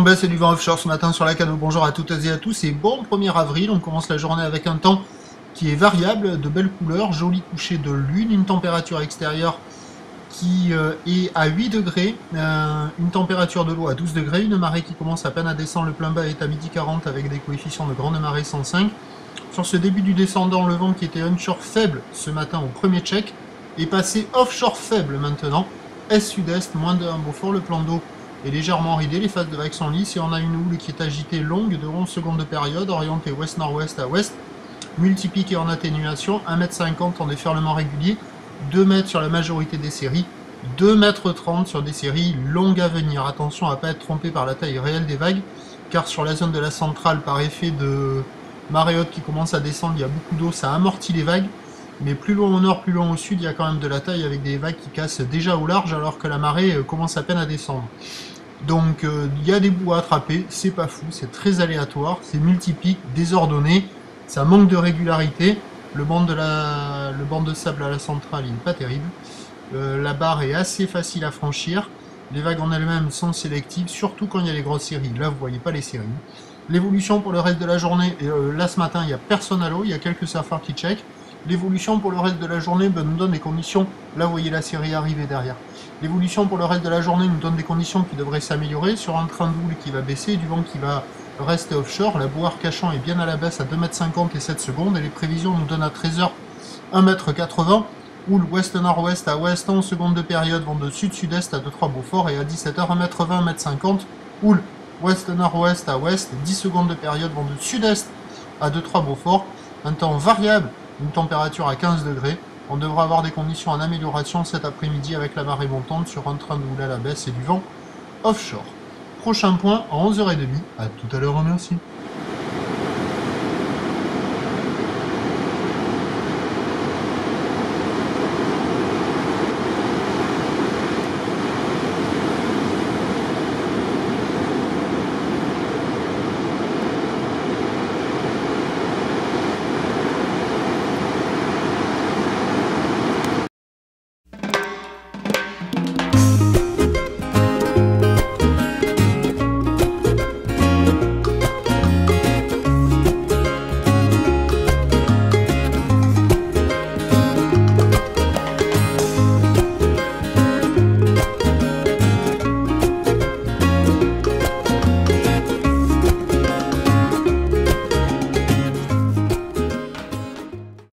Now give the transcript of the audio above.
en baisse et du vent offshore ce matin sur la Cano. Bonjour à toutes et à tous et bon 1er avril. On commence la journée avec un temps qui est variable, de belles couleurs, joli coucher de lune, une température extérieure qui est à 8 degrés, une température de l'eau à 12 degrés, une marée qui commence à peine à descendre, le plein bas est à midi 40 avec des coefficients de grande marée 105. Sur ce début du descendant, le vent qui était onshore faible ce matin au premier check est passé offshore faible maintenant, est-sud-est, moins de 1 Beaufort, le plan d'eau est légèrement ridé, les phases de vagues sont lisses et on a une houle qui est agitée longue de 11 secondes de période, orientée ouest-nord-ouest à ouest, multipliquée en atténuation, 1,50 m en déferlement régulier, 2 mètres sur la majorité des séries, 2,30 m sur des séries longues à venir. Attention à ne pas être trompé par la taille réelle des vagues, car sur la zone de la centrale, par effet de marée haute qui commence à descendre, il y a beaucoup d'eau, ça amortit les vagues. Mais plus loin au nord, plus loin au sud, il y a quand même de la taille avec des vagues qui cassent déjà au large alors que la marée commence à peine à descendre. Donc il y a des bouts à attraper, c'est pas fou, c'est très aléatoire, c'est multiplique, désordonné, ça manque de régularité. Le banc de sable à la centrale, il n'est pas terrible. La barre est assez facile à franchir. Les vagues en elles-mêmes sont sélectives, surtout quand il y a les grosses séries. Là, vous voyez pas les séries. L'évolution pour le reste de la journée, là ce matin, il n'y a personne à l'eau, il y a quelques surfeurs qui check. L'évolution pour le reste de la journée nous donne des conditions, là vous voyez la série arriver derrière. L'évolution pour le reste de la journée nous donne des conditions qui devraient s'améliorer, sur un train de houle qui va baisser, du vent qui va rester offshore, la boue Arcachon est bien à la baisse à 2,50 m et 7 secondes, et les prévisions nous donnent à 13 h 1,80 m, houle ouest-nord-ouest à ouest, 11 secondes de période, vent de sud-sud-est à 2,3 Beaufort, et à 17 h 1,20 m, 1,50 m, houle ouest-nord-ouest à ouest, 10 secondes de période, vent de sud-est à 2,3 Beaufort, un temps variable, une température à 15 degrés. On devra avoir des conditions en amélioration cet après-midi avec la marée montante sur un train de houle à la baisse et du vent offshore. Prochain point à 11 h 30. À tout à l'heure, merci.